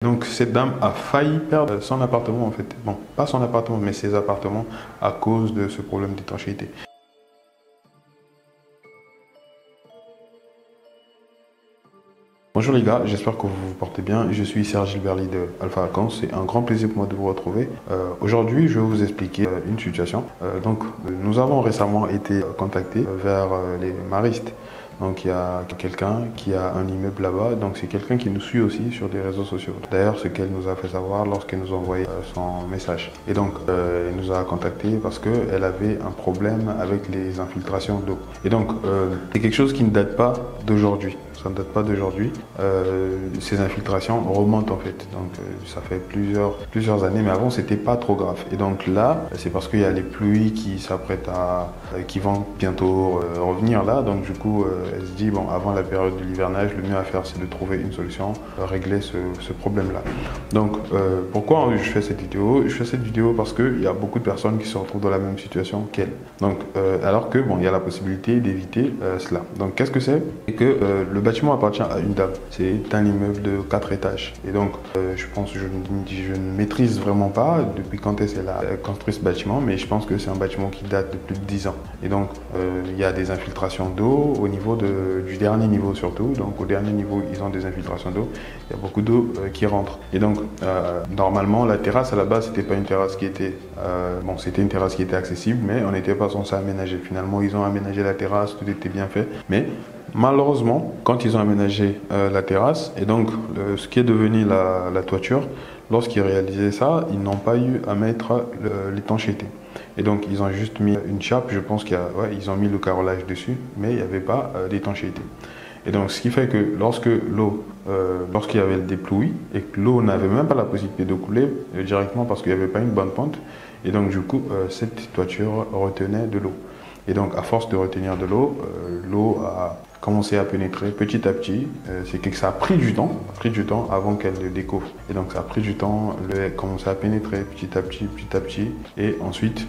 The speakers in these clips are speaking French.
Donc cette dame a failli perdre son appartement en fait. Bon, pas son appartement, mais ses appartements à cause de ce problème d'étanchéité. Bonjour les gars, j'espère que vous vous portez bien. Je suis Serge Gilberly de Alpha Accounts. C'est un grand plaisir pour moi de vous retrouver. Aujourd'hui, je vais vous expliquer une situation. Nous avons récemment été contactés vers les maristes. Donc il y a quelqu'un qui a un immeuble là-bas, donc c'est quelqu'un qui nous suit aussi sur les réseaux sociaux. D'ailleurs, ce qu'elle nous a fait savoir lorsqu'elle nous a envoyé son message. Et donc elle nous a contacté parce qu'elle avait un problème avec les infiltrations d'eau. Et donc c'est quelque chose qui ne date pas d'aujourd'hui. Ça ne date pas d'aujourd'hui. Ces infiltrations remontent en fait. Donc ça fait plusieurs années, mais avant c'était pas trop grave. Et donc là, c'est parce qu'il y a les pluies qui s'apprêtent qui vont bientôt revenir là. Donc du coup, elle se dit bon, avant la période de l'hivernage, le mieux à faire c'est de trouver une solution, régler ce problème-là. Donc pourquoi je fais cette vidéo? Je fais cette vidéo parce qu'il y a beaucoup de personnes qui se retrouvent dans la même situation qu'elle. Donc alors que bon, il y a la possibilité d'éviter cela. Donc qu'est-ce que c'est? C'est que le bâtiment appartient à une dame. C'est un immeuble de 4 étages. Et donc, je pense, je ne maîtrise vraiment pas depuis quand elle a construit ce bâtiment, mais je pense que c'est un bâtiment qui date de plus de 10 ans. Et donc, il y a des infiltrations d'eau au niveau du dernier niveau surtout. Donc, au dernier niveau, ils ont des infiltrations d'eau. Il y a beaucoup d'eau qui rentre. Et donc, normalement, la terrasse à la base, c'était pas une terrasse qui était... c'était une terrasse qui était accessible, mais on n'était pas censé aménager. Finalement, ils ont aménagé la terrasse, tout était bien fait. Mais malheureusement, quand ils ont aménagé la terrasse, et donc ce qui est devenu la toiture, lorsqu'ils réalisaient ça, ils n'ont pas eu à mettre l'étanchéité. Et donc ils ont juste mis une chape, je pense ils ont mis le carrelage dessus, mais il n'y avait pas d'étanchéité. Et donc ce qui fait que lorsqu'il y avait des pluies, et que l'eau n'avait même pas la possibilité de couler directement parce qu'il n'y avait pas une bonne pente, et donc du coup cette toiture retenait de l'eau. Et donc, à force de retenir de l'eau, l'eau a commencé à pénétrer petit à petit. C'est que ça a pris du temps avant qu'elle le découvre. Et donc, ça a pris du temps, l'eau a commencé à pénétrer petit à petit. Et ensuite,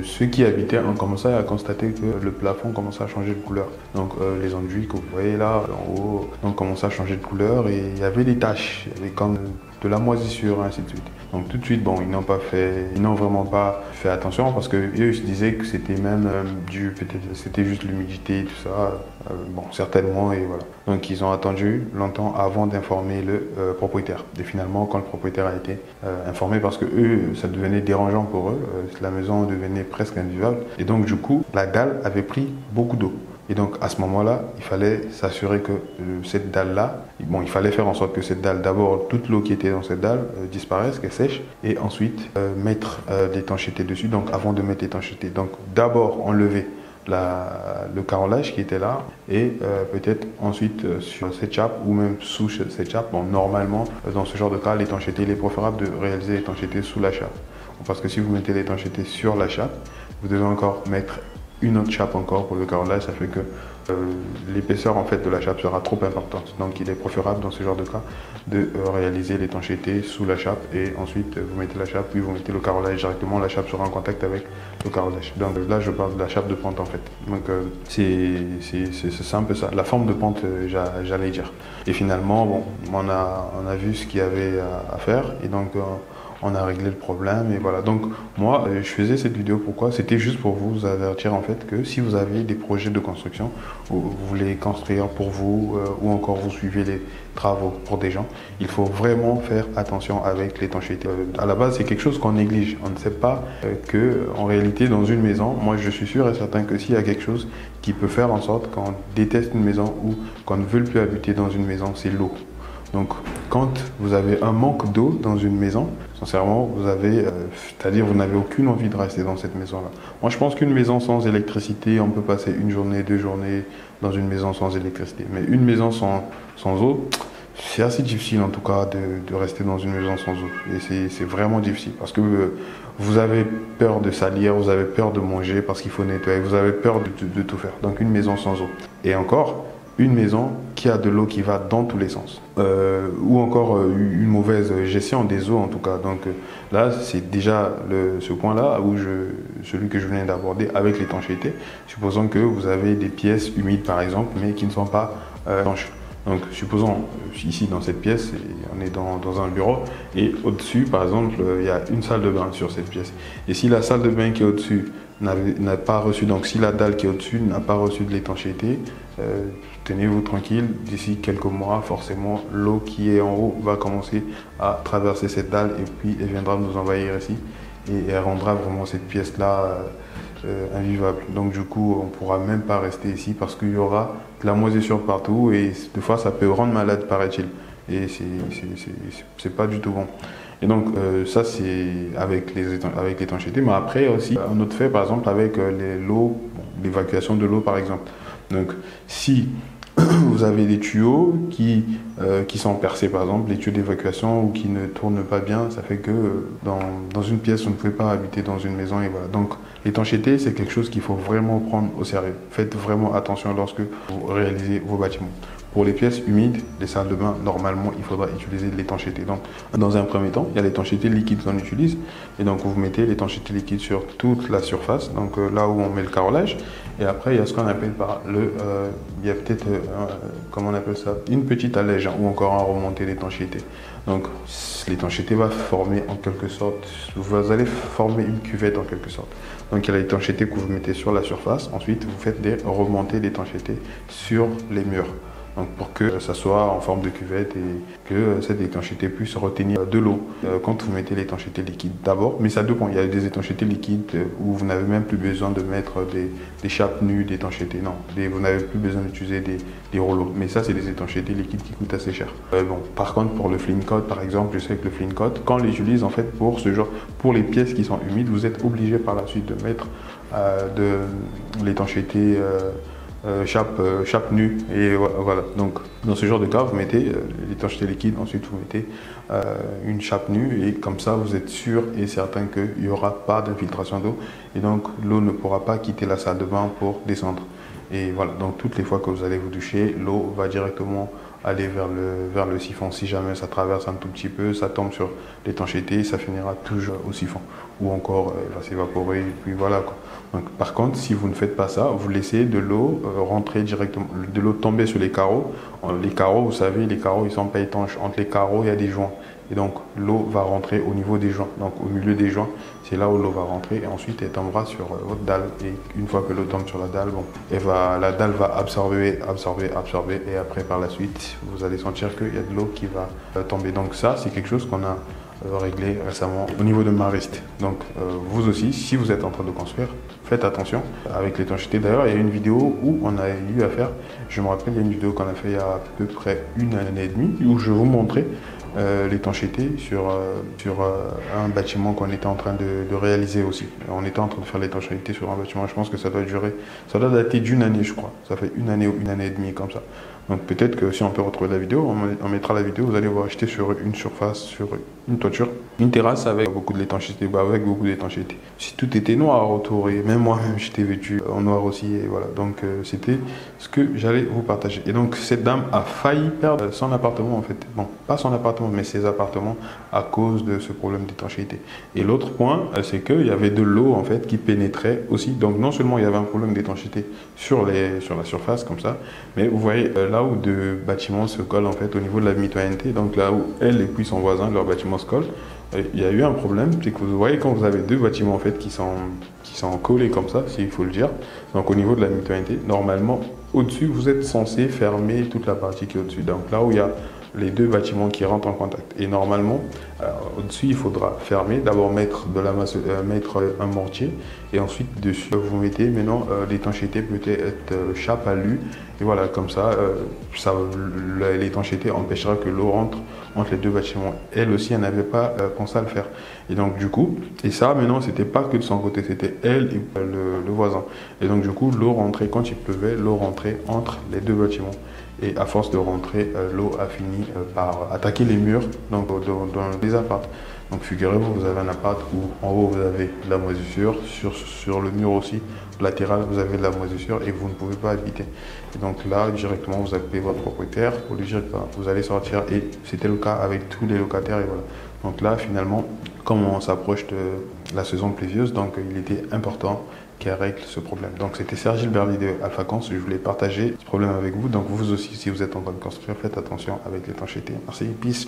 ceux qui habitaient ont commencé à constater que le plafond commençait à changer de couleur. Donc, les enduits que vous voyez là, en haut, ont commencé à changer de couleur et il y avait des taches. Il y avait comme de la moisissure, ainsi de suite. Donc tout de suite, bon, ils n'ont vraiment pas fait attention parce que eux, ils se disaient que c'était même peut-être, c'était juste l'humidité, tout ça. Bon, certainement, et voilà. Donc ils ont attendu longtemps avant d'informer le propriétaire. Et finalement, quand le propriétaire a été informé, parce que eux, ça devenait dérangeant pour eux, la maison devenait presque invivable. Et donc du coup, la dalle avait pris beaucoup d'eau. Et donc à ce moment-là, il fallait s'assurer que cette dalle-là, bon, il fallait faire en sorte que cette dalle, d'abord toute l'eau qui était dans cette dalle disparaisse, qu'elle sèche, et ensuite mettre l'étanchéité dessus. Donc avant de mettre l'étanchéité, donc d'abord enlever le carrelage qui était là et peut-être ensuite sur cette chape ou même sous cette chape. Bon, normalement, dans ce genre de cas, l'étanchéité, il est préférable de réaliser l'étanchéité sous la chape. Parce que si vous mettez l'étanchéité sur la chape, vous devez encore mettre une autre chape encore pour le carrelage, ça fait que l'épaisseur en fait de la chape sera trop importante. Donc il est préférable dans ce genre de cas de réaliser l'étanchéité sous la chape et ensuite vous mettez la chape puis vous mettez le carrelage directement, la chape sera en contact avec le carrelage. Donc là je parle de la chape de pente en fait. Donc c'est un peu ça, la forme de pente j'allais dire. Et finalement bon, on a vu ce qu'il y avait à faire et donc on a réglé le problème et voilà. Donc moi, je faisais cette vidéo pourquoi? C'était juste pour vous avertir en fait que si vous avez des projets de construction, ou vous voulez construire pour vous ou encore vous suivez les travaux pour des gens, il faut vraiment faire attention avec l'étanchéité. À la base, c'est quelque chose qu'on néglige. On ne sait pas que en réalité, dans une maison, moi je suis sûr et certain que s'il y a quelque chose qui peut faire en sorte qu'on déteste une maison ou qu'on ne veut plus habiter dans une maison, c'est l'eau. Donc, quand vous avez un manque d'eau dans une maison, sincèrement, c'est-à-dire vous n'avez aucune envie de rester dans cette maison-là. Moi, je pense qu'une maison sans électricité, on peut passer une journée, 2 journées dans une maison sans électricité. Mais une maison sans eau, c'est assez difficile en tout cas de rester dans une maison sans eau. Et c'est vraiment difficile parce que vous avez peur de salir, vous avez peur de manger parce qu'il faut nettoyer, vous avez peur de tout faire. Donc, une maison sans eau. Et encore, une maison qui a de l'eau qui va dans tous les sens. Ou encore une mauvaise gestion des eaux en tout cas. Donc là, c'est déjà ce point-là où celui que je viens d'aborder avec l'étanchéité. Supposons que vous avez des pièces humides par exemple, mais qui ne sont pas étanches. Donc, supposons ici dans cette pièce, on est dans un bureau et au-dessus, par exemple, il y a une salle de bain sur cette pièce. Et si la salle de bain qui est au-dessus n'a pas reçu, donc si la dalle qui est au-dessus n'a pas reçu de l'étanchéité, tenez-vous tranquille, d'ici quelques mois, forcément, l'eau qui est en haut va commencer à traverser cette dalle et puis elle viendra nous envahir ici et elle rendra vraiment cette pièce-là invivable. Donc du coup, on ne pourra même pas rester ici parce qu'il y aura de la moisissure partout et des fois, ça peut rendre malade, paraît-il. Et c'est pas du tout bon. Et donc ça c'est avec l'étanchéité, mais après aussi un autre fait par exemple avec l'eau, l'évacuation de l'eau par exemple. Donc si vous avez des tuyaux qui sont percés par exemple, les tuyaux d'évacuation ou qui ne tournent pas bien, ça fait que dans une pièce on ne pouvait pas habiter dans une maison et voilà. Donc l'étanchéité c'est quelque chose qu'il faut vraiment prendre au sérieux. Faites vraiment attention lorsque vous réalisez vos bâtiments. Pour les pièces humides, les salles de bain, normalement, il faudra utiliser de l'étanchéité. Donc, dans un premier temps, il y a l'étanchéité liquide qu'on utilise. Et donc, vous mettez l'étanchéité liquide sur toute la surface, donc là où on met le carrelage. Et après, il y a ce qu'on appelle il y a peut-être, comment on appelle ça, une petite allège ou encore un remonté d'étanchéité. Donc, l'étanchéité va former en quelque sorte, vous allez former une cuvette en quelque sorte. Donc, il y a l'étanchéité que vous mettez sur la surface. Ensuite, vous faites des remontées d'étanchéité sur les murs. Donc pour que ça soit en forme de cuvette et que cette étanchéité puisse retenir de l'eau quand vous mettez l'étanchéité liquide d'abord. Mais ça dépend, il y a des étanchéités liquides où vous n'avez même plus besoin de mettre des chapes nues d'étanchéité. Non, vous n'avez plus besoin d'utiliser des rouleaux. Mais ça, c'est des étanchéités liquides qui coûtent assez cher. Bon, par contre, pour le Flint Coat, par exemple, je sais que le Flint Coat, quand on l'utilise en fait pour ce genre, pour les pièces qui sont humides, vous êtes obligé par la suite de mettre de l'étanchéité chape nue et voilà. Donc dans ce genre de cas vous mettez l'étanchéité liquide, ensuite vous mettez une chape nue et comme ça vous êtes sûr et certain qu'il n'y aura pas d'infiltration d'eau et donc l'eau ne pourra pas quitter la salle de bain pour descendre. Et voilà, donc toutes les fois que vous allez vous doucher, l'eau va directement aller vers le siphon. Si jamais ça traverse un tout petit peu, ça tombe sur l'étanchéité, ça finira toujours au siphon. Ou encore, elle va s'évaporer, et puis voilà quoi. Donc, par contre, si vous ne faites pas ça, vous laissez de l'eau rentrer directement, de l'eau tomber sur les carreaux. Les carreaux, vous savez, les carreaux, ils ne sont pas étanches. Entre les carreaux, il y a des joints. Et donc, l'eau va rentrer au niveau des joints. Donc, au milieu des joints, c'est là où l'eau va rentrer. Et ensuite, elle tombera sur votre dalle. Et une fois que l'eau tombe sur la dalle, bon, la dalle va absorber. Et après, par la suite, vous allez sentir qu'il y a de l'eau qui va tomber. Donc, ça, c'est quelque chose qu'on a réglé récemment au niveau de Marist. Donc, vous aussi, si vous êtes en train de construire, faites attention avec l'étanchéité. D'ailleurs, il y a une vidéo où on a eu à faire, je me rappelle, il y a une vidéo qu'on a fait il y a à peu près une année et demie, où je vous montrais l'étanchéité sur un bâtiment qu'on était en train de réaliser aussi. On était en train de faire l'étanchéité sur un bâtiment, je pense que ça doit dater d'une année je crois, ça fait une année ou une année et demie comme ça. Donc peut-être que si on peut retrouver la vidéo, on mettra la vidéo, vous allez vous acheter sur une surface, sur une toiture, une terrasse avec beaucoup d'étanchéité, avec beaucoup d'étanchéité. Si tout était noir autour, et même moi-même j'étais vêtu en noir aussi, et voilà, donc c'était ce que j'allais vous partager. Et donc cette dame a failli perdre son appartement en fait, bon, pas son appartement, mais ses appartements à cause de ce problème d'étanchéité. Et l'autre point, c'est qu'il y avait de l'eau en fait qui pénétrait aussi, donc non seulement il y avait un problème d'étanchéité sur la surface comme ça, mais vous voyez là où deux bâtiments se collent en fait au niveau de la mitoyenneté, donc là où elle et puis son voisin, leur bâtiment se collent, il y a eu un problème, c'est que vous voyez quand vous avez deux bâtiments en fait qui sont collés comme ça, s'il faut le dire, donc au niveau de la mitoyenneté, normalement au-dessus vous êtes censé fermer toute la partie qui est au-dessus, donc là où il y a les deux bâtiments qui rentrent en contact. Et normalement, au-dessus, il faudra fermer, d'abord mettre un mortier, et ensuite dessus, vous mettez maintenant l'étanchéité peut être chape à lu, et voilà, comme ça, l'étanchéité empêchera que l'eau rentre entre les deux bâtiments. Elle aussi, elle n'avait pas pensé à le faire. Et donc du coup, et ça maintenant, c'était pas que de son côté, c'était elle et le voisin. Et donc du coup, l'eau rentrait, quand il pleuvait, l'eau rentrait entre les deux bâtiments. Et à force de rentrer, l'eau a fini par attaquer les murs donc, dans les apparts. Donc figurez-vous, vous avez un appart où en haut vous avez de la moisissure, sur le mur aussi latéral vous avez de la moisissure et vous ne pouvez pas habiter. Et donc là, directement, vous appelez votre propriétaire pour lui dire que vous allez sortir. Et c'était le cas avec tous les locataires. Et voilà. Donc là, finalement, comme on s'approche de la saison pluvieuse, donc il était important qu'elle règle ce problème. Donc c'était Serge Gilberly de Alpha Cons, je voulais partager ce problème avec vous. Donc vous aussi, si vous êtes en train de construire, faites attention avec l'étanchéité. Merci, peace.